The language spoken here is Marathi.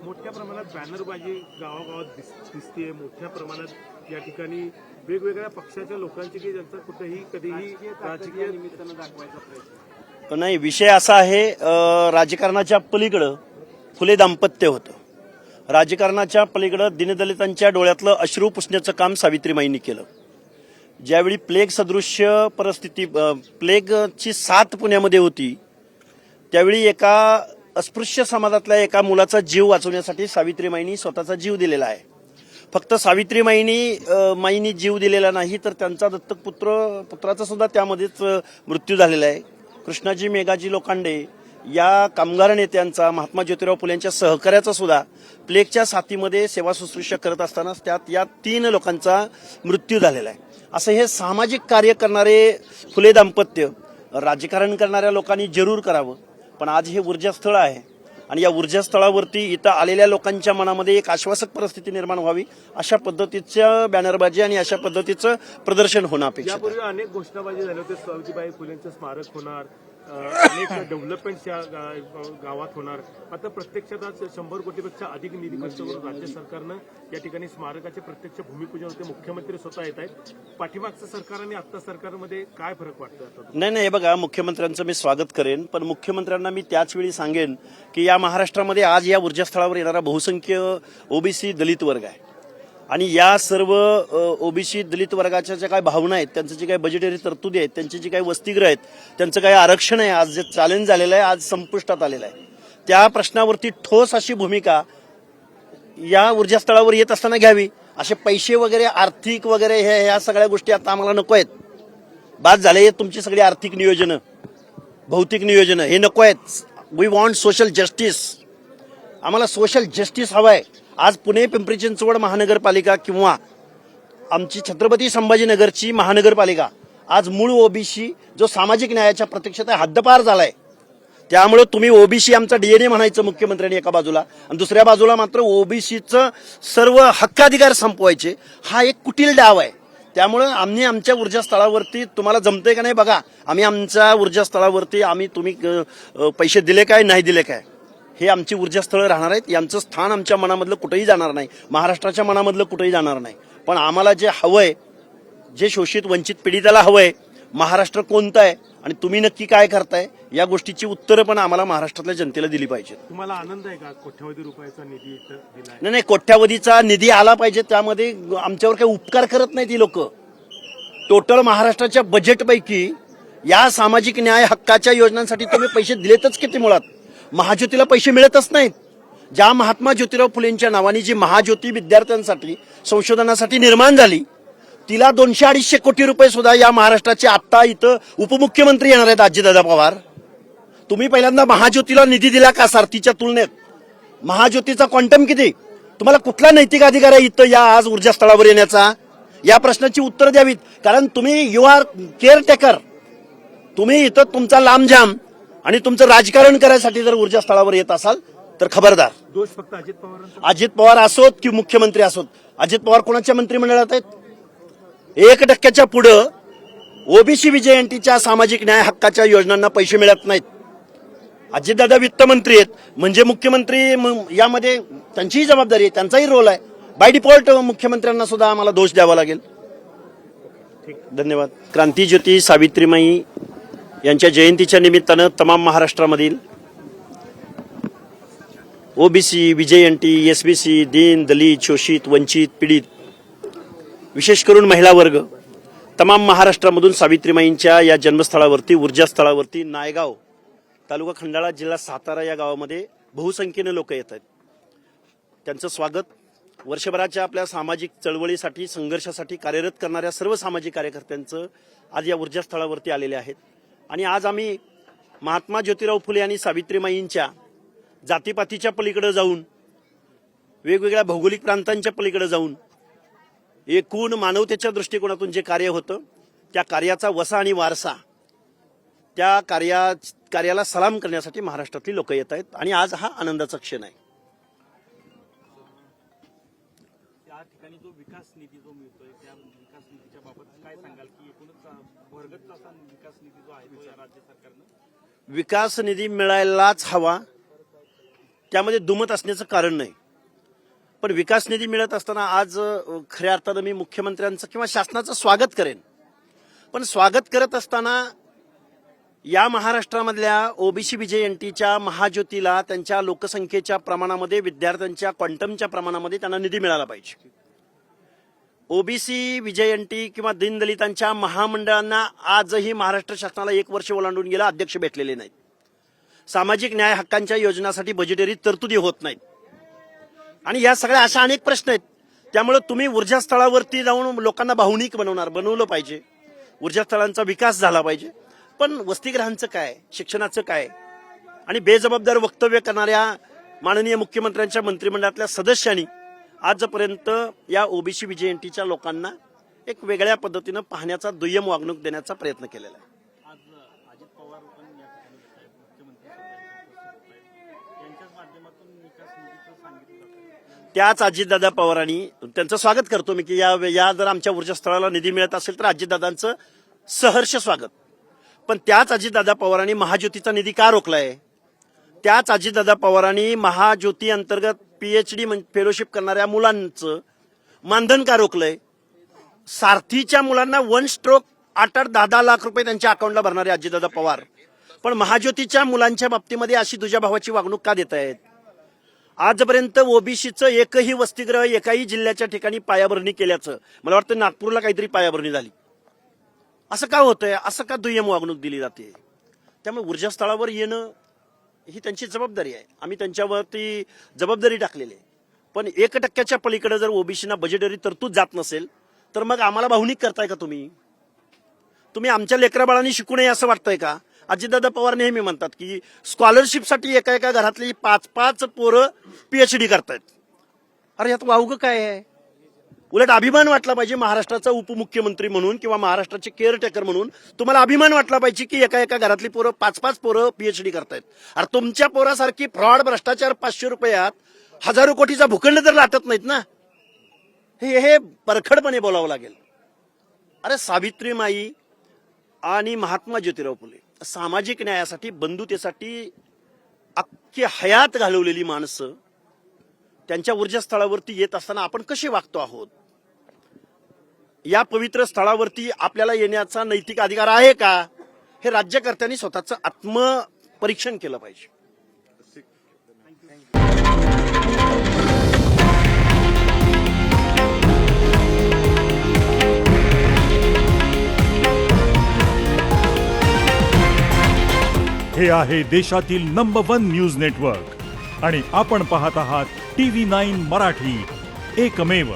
मोठ्या प्रमाणात बॅनरबाजी गावागावात दिसतेय, मोठ्या प्रमाणात या ठिकाणी वेगवेगळ्या पक्षाच्या लोकांची की ज्यांचा कुठेही कधीही राजकीय निमित्तानं दाखवायचा प्रयत्न नाही. विषय असा आहे, राजकारणाच्या पलीकडं फुले दाम्पत्य होतं. राजकारणाच्या पलीकडं दीनदलितांच्या डोळ्यातलं अश्रू पुसण्याचं काम सावित्रीमाईंनी केलं. ज्यावेळी प्लेग सदृश्य परिस्थिती, प्लेगची साथ पुण्यामध्ये होती, त्यावेळी एका अस्पृश्य समाजातल्या एका मुलाचा जीव वाचवण्यासाठी सावित्रीमाईंनी स्वतःचा जीव दिलेला आहे. फक्त सावित्रीमाईंनी जीव दिलेला नाही, तर त्यांचा दत्तक पुत्राचा सुद्धा त्यामध्येच मृत्यू झालेला आहे. कृष्णाजी मेघाजी लोखंडे या कामगार नेत्यांचा, महात्मा ज्योतिराव फुलेंच्या सहकार्याचा सुद्धा प्लेगच्या साथीमध्ये सेवा शुश्रूषा करत असतानाच त्यात या 3 लोकांचा मृत्यू झालेला आहे. असं हे सामाजिक कार्य करणारे फुले दाम्पत्य राजकारण करणाऱ्या लोकांनी जरूर करावं. पण आज हे ऊर्जास्थळ आहे आणि या ऊर्जास्थळावरती इथं आलेल्या लोकांच्या मनामध्ये एक आश्वासक परिस्थिती निर्माण व्हावी, अशा पद्धतीचं बॅनरबाजी आणि अशा पद्धतीचं प्रदर्शन होणं अपेक्षित आहे. यापूर्वी अनेक घोषणाबाजी झाल्या होत्या, सावित्रीबाई फुलेंचं स्मारक होणार, अनेक डेव्हलपमेंट गावात होणार. आता प्रत्यक्षात आज 100 कोटीपेक्षा अधिक निधी खर्च करून राज्य सरकारनं या ठिकाणी स्मारकाचे प्रत्यक्ष भूमिपूजन होते. मुख्यमंत्री स्वतः येत आहेत. पाठीमागचं सरकार आणि आता सरकारमध्ये काय फरक वाटतो? नाही, हे बघा, मुख्यमंत्र्यांचं मी स्वागत करेन, पण मुख्यमंत्र्यांना मी त्याच वेळी सांगेन की या महाराष्ट्रामध्ये आज या ऊर्जास्थळावर येणारा बहुसंख्य ओबीसी दलित वर्ग आहे आणि या सर्व ओबीसी दलित वर्गाच्या ज्या काही भावना आहेत, त्यांचं जे काही बजेटरी तरतुदी आहेत, त्यांची जी काही वसतिगृह आहेत, त्यांचं काही आरक्षण आहे, आज जे चॅलेंज झालेलं आहे, आज संपुष्टात आलेलं आहे, त्या प्रश्नावरती ठोस अशी भूमिका या ऊर्जास्थळावर येत असताना घ्यावी. असे पैसे वगैरे, आर्थिक वगैरे ह्या सगळ्या गोष्टी आता आम्हाला नको आहेत. बाद झाले तुमची सगळी आर्थिक नियोजनं, भौतिक नियोजनं, हे नको आहेत. We want social justice. आम्हाला सोशल जस्टिस हवं आहे. आज पुणे पिंपरी चिंचवड महानगरपालिका किंवा आमची छत्रपती संभाजीनगरची महानगरपालिका आज मूळ ओबीसी जो सामाजिक न्यायाच्या प्रतीक्षेत हद्दपार झालाय. त्यामुळे तुम्ही ओबीसी आमचा डीएनए म्हणायचं मुख्यमंत्र्यांनी एका बाजूला, आणि दुसऱ्या बाजूला मात्र ओबीसीचं सर्व हक्काधिकार संपवायचे, हा एक कुटील डाव आहे. त्यामुळे आम्ही आमच्या ऊर्जास्थळावरती, तुम्हाला जमतंय का नाही बघा, आम्ही आमच्या ऊर्जास्थळावरती तुम्ही पैसे दिले काय, नाही दिले काय, हे आमची ऊर्जास्थळं राहणार आहेत. यांचं स्थान आमच्या मनामधलं कुठेही जाणार नाही, महाराष्ट्राच्या मनामधलं कुठेही जाणार नाही. पण आम्हाला जे हवंय, जे शोषित वंचित पीडिताला हवंय, महाराष्ट्र कोणतं आहे आणि तुम्ही नक्की काय करताय, या गोष्टीची उत्तरं पण आम्हाला महाराष्ट्रातल्या जनतेला दिली पाहिजे. तुम्हाला आनंद आहे का कोट्यवधी रुपयाचा निधी दिला? नाही, कोट्यावधीचा निधी आला पाहिजे. त्यामध्ये आमच्यावर काही उपकार करत नाही ती लोक. टोटल महाराष्ट्राच्या बजेटपैकी या सामाजिक न्याय हक्काच्या योजनांसाठी तुम्ही पैसे दिलेतच किती? मुळात महाज्योतीला पैसे मिळतच नाहीत. ज्या महात्मा ज्योतिराव फुलेंच्या नावाने जी महाज्योती विद्यार्थ्यांसाठी संशोधनासाठी निर्माण झाली, तिला 200-250 कोटी रुपये सुद्धा या महाराष्ट्राचे आत्ता इथं उपमुख्यमंत्री येणार आहेत अजितदादा पवार. तुम्ही पहिल्यांदा महाज्योतीला निधी दिला का? सारथीच्या तुलनेत महाज्योतीचा क्वांटम किती? तुम्हाला कुठला नैतिक अधिकार आहे इथं या आज ऊर्जास्थळावर येण्याचा? या प्रश्नाची उत्तर द्यावीत. कारण तुम्ही यू आर केअरटेकर. तुम्ही इथं तुमचा लांबजाम आणि तुमचं राजकारण करायसाठी जर ऊर्जास्थळावर येत असाल तर खबरदार. दोष फक्त अजित पवारांचा? अजित पवार असोत की मुख्यमंत्री असोत, अजित पवार कोणाच्या मंत्रिमंडळात आहेत? 1% पुढं ओबीसी विजयंतीच्या सामाजिक न्याय हक्काच्या योजनांना पैसे मिळत नाहीत. अजितदादा वित्तमंत्री आहेत म्हणजे मुख्यमंत्री यामध्ये त्यांचीही जबाबदारी आहे, त्यांचाही रोल आहे. बाय डिफॉल्ट मुख्यमंत्र्यांना सुद्धा आम्हाला दोष द्यावा लागेल. धन्यवाद. क्रांतीज्योती सावित्रीमाई यांच्या जयंतीच्या निमित्तानं तमाम महाराष्ट्रामधील ओबीसी, विजयंती, एसबीसी, दीन, दलित, शोषित, वंचित, पीडित, विशेष करून महिला वर्ग तमाम महाराष्ट्रामधून सावित्रीमाईंच्या या जन्मस्थळावरती, ऊर्जास्थळावरती, नायगाव तालुका खंडाळा, जिल्हा सातारा या गावामध्ये बहुसंख्येने लोक येत आहेत. त्यांचं स्वागत. वर्षभराच्या आपल्या सामाजिक चळवळीसाठी, संघर्षासाठी कार्यरत करणाऱ्या सर्व सामाजिक कार्यकर्त्यांचं आज या ऊर्जास्थळावरती आलेले आहेत. आणि आज आम्ही महात्मा ज्योतिराव फुले आणि सावित्रीमाईंच्या जातीपातीच्या पलीकडे जाऊन, वेगवेगळ्या भौगोलिक प्रांतांच्या पलीकडे जाऊन, एकूण मानवतेच्या दृष्टिकोनातून जे कार्य होतं त्या कार्याचा वसा आणि वारसा, त्या कार्याला सलाम करण्यासाठी महाराष्ट्रातली लोक येत आहेत. आणि आज हा आनंदाचा क्षण आहे. या ठिकाणी जो विकास निधी जो मिळतोय, त्या विकास निधीच्या बाबत काय सांगाल की एकूणच भरगच्च असा विकास निधी जो आहे तो या राज्य सरकारनं? विकास निधी मिळायलाच हवा. त्यामध्ये दुमत असण्याचं कारण नाही. पण विकास निधी मिळत असताना आज खऱ्या अर्थानं मी मुख्यमंत्र्यांचं किंवा शासनाचं स्वागत करेन. पण स्वागत करत असताना या महाराष्ट्रामधल्या ओबीसी बीजेएनटीच्या महाज्योतीला त्यांच्या लोकसंख्येच्या प्रमाणामध्ये, विद्यार्थ्यांच्या क्वांटमच्या प्रमाणामध्ये त्यांना निधी मिळाला पाहिजे. ओबीसी बीजेएनटी किंवा दीनदलितांच्या महामंडळांना आजही महाराष्ट्र शासनाला 1 वर्ष ओलांडून गेलं, अध्यक्ष भेटलेले नाहीत. सामाजिक न्याय हक्कांच्या योजनांसाठी बजेटरी तरतुदी होत नाहीत. आणि या सगळ्या अशा अनेक प्रश्न आहेत. त्यामुळे तुम्ही ऊर्जा स्थळावरती जाऊन लोकांना भावनिक बनवलं पाहिजे. ऊर्जा स्थळांचा विकास झाला पाहिजे. पण वसतिगृहांचं काय, शिक्षणाचं काय, आणि बेजबाबदार वक्तव्य करणाऱ्या माननीय मुख्यमंत्र्यांच्या मंत्रिमंडळातल्या सदस्यांनी आजपर्यंत या ओबीसी बीजेएनटीच्या लोकांना एक वेगळ्या पद्धतीनं पाहण्याचा, दुय्यम वागणूक देण्याचा प्रयत्न केलेला आहे. त्याच अजितदादा पवारांनी, त्यांचं स्वागत करतो मी की या जर आमच्या ऊर्जा स्थळाला निधी मिळत असेल तर अजितदादांचं सहर्ष स्वागत. पण त्याच अजितदादा पवारांनी महाज्योतीचा निधी का रोखलाय? त्याच अजितदादा पवारांनी महाज्योती अंतर्गत PhD फेलोशिप करणाऱ्या मुलांचं मानधन का रोखलंय? सारथीच्या मुलांना 1 स्ट्रोक 8-8, 10-10 लाख रुपये त्यांच्या अकाउंटला भरणारे अजितदादा पवार, पण महाज्योतीच्या मुलांच्या बाबतीमध्ये अशी तुझ्या भावाची वागणूक का देत आहेत? आजपर्यंत ओबीसीचं एकही वसतिगृह एकाही जिल्ह्याच्या ठिकाणी पायाभरणी केल्याचं, मला वाटतं नागपूरला काहीतरी पायाभरणी झाली. असं का होतंय? असं का दुय्यम वागणूक दिली जाते? त्यामुळे ऊर्जा स्थळावर येणं ही त्यांची जबाबदारी आहे. आम्ही त्यांच्यावरती जबाबदारी टाकलेली आहे. पण 1% पलीकडे जर ओबीसीना बजेटरी तरतूद जात नसेल तर मग आम्हाला भावनिक करताय का तुम्ही? तुम्ही आमच्या लेकराबाळांनी शिकू नये असं वाटतंय का? अजितदादा पवार नेहमी म्हणतात की स्कॉलरशिपसाठी एका घरातली 5-5 पोरं PhD करतायत. अरे यात वावगं काय आहे? उलट अभिमान वाटला पाहिजे महाराष्ट्राचा उपमुख्यमंत्री म्हणून किंवा महाराष्ट्राचे केअरटेकर म्हणून. तुम्हाला अभिमान वाटला पाहिजे की एका घरातली पोरं 5-5 पोरं PhD करतायत. अरे तुमच्या पोरासारखी फ्रॉड, भ्रष्टाचार 500 रुपयात 1000 कोटीचा भूखंड तर लाटत नाहीत ना. हे परखडपणे बोलावं लागेल. अरे सावित्रीमाई आणि महात्मा ज्योतिराव फुले सामाजिक न्यायासाठी, बंधुतेसाठी अख्खी हयात घालवलेली माणसं त्यांच्या ऊर्जा स्थळावरती येत असताना आपण कसे वागतो आहोत? या पवित्र स्थळावरती आपल्याला येण्याचा नैतिक अधिकार आहे का? हे राज्यकर्त्यांनी स्वतःचं आत्मपरीक्षण केलं पाहिजे. हे आहे देशातील नंबर 1 न्यूज नेटवर्क आणि आपण पाहत आहात TV9 मराठी, एकमेव.